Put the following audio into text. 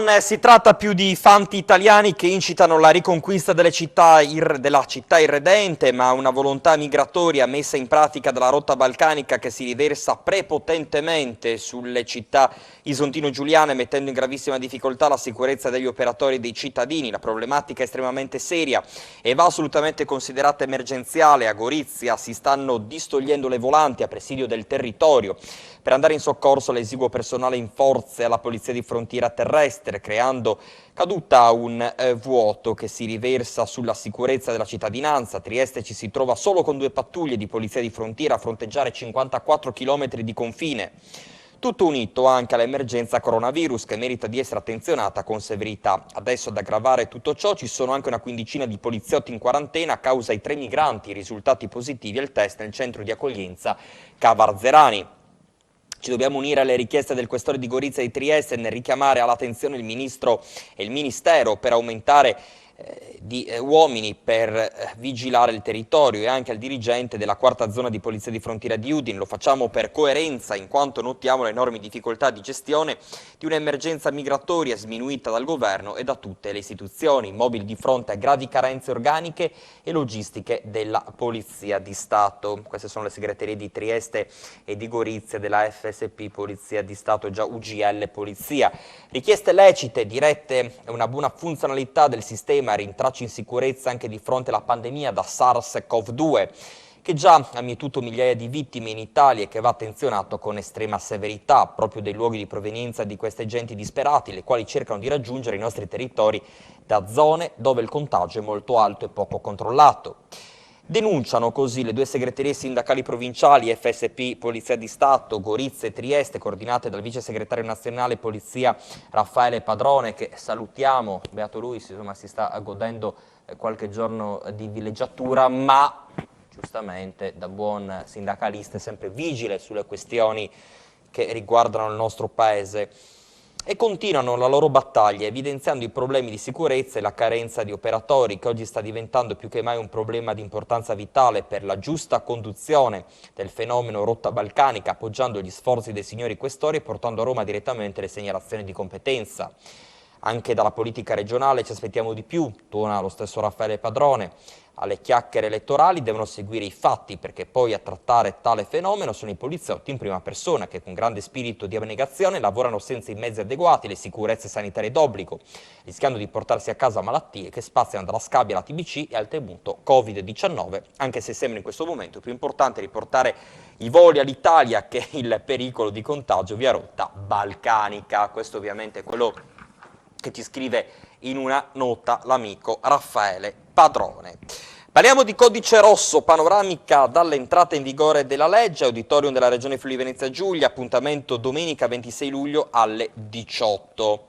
Non si tratta più di fanti italiani che incitano la riconquista della città irredente, ma una volontà migratoria messa in pratica dalla rotta balcanica che si riversa prepotentemente sulle città isontino-giuliane, mettendo in gravissima difficoltà la sicurezza degli operatori e dei cittadini. La problematica è estremamente seria e va assolutamente considerata emergenziale. A Gorizia si stanno distogliendo le volanti a presidio del territorio per andare in soccorso all'esiguo personale in forze alla polizia di frontiera terrestre, creando caduta un vuoto che si riversa sulla sicurezza della cittadinanza. A Trieste ci si trova solo con 2 pattuglie di polizia di frontiera a fronteggiare 54 km di confine. Tutto unito anche all'emergenza coronavirus che merita di essere attenzionata con severità. Adesso ad aggravare tutto ciò ci sono anche una quindicina di poliziotti in quarantena a causa ai 3 migranti risultati positivi al test nel centro di accoglienza Cavarzerani. Ci dobbiamo unire alle richieste del questore di Gorizia e di Trieste nel richiamare all'attenzione il Ministro e il Ministero per aumentare di uomini per vigilare il territorio e anche al dirigente della 4ª zona di polizia di frontiera di Udine. Lo facciamo per coerenza, in quanto notiamo le enormi difficoltà di gestione di un'emergenza migratoria sminuita dal governo e da tutte le istituzioni, immobili di fronte a gravi carenze organiche e logistiche della Polizia di Stato. Queste sono le segreterie di Trieste e di Gorizia della FSP Polizia di Stato e già UGL Polizia. Richieste lecite, dirette a una buona funzionalità del sistema, rintracci in sicurezza anche di fronte alla pandemia da SARS-CoV-2, che già ha mietuto migliaia di vittime in Italia e che va attenzionato con estrema severità, proprio dei luoghi di provenienza di queste genti disperati, le quali cercano di raggiungere i nostri territori da zone dove il contagio è molto alto e poco controllato. Denunciano così le 2 segreterie sindacali provinciali FSP Polizia di Stato, Gorizia e Trieste, coordinate dal vice segretario nazionale Polizia Raffaele Padrone, che salutiamo, beato lui, insomma, si sta godendo qualche giorno di villeggiatura, ma giustamente da buon sindacalista è sempre vigile sulle questioni che riguardano il nostro paese. E continuano la loro battaglia evidenziando i problemi di sicurezza e la carenza di operatori che oggi sta diventando più che mai un problema di importanza vitale per la giusta conduzione del fenomeno rotta balcanica, appoggiando gli sforzi dei signori questori e portando a Roma direttamente le segnalazioni di competenza. Anche dalla politica regionale ci aspettiamo di più, tuona lo stesso Raffaele Padrone. Alle chiacchiere elettorali devono seguire i fatti, perché poi a trattare tale fenomeno sono i poliziotti in prima persona che con grande spirito di abnegazione lavorano senza i mezzi adeguati, le sicurezze sanitarie d'obbligo, rischiando di portarsi a casa malattie che spaziano dalla scabbia alla TBC e al temuto Covid-19, anche se sembra in questo momento più importante riportare i voli all'Italia che il pericolo di contagio via rotta balcanica. Questo ovviamente è quello che ci scrive in una nota l'amico Raffaele Padrone. Parliamo di codice rosso, panoramica dall'entrata in vigore della legge, auditorium della Regione Friuli Venezia Giulia, appuntamento domenica 26 luglio alle 18.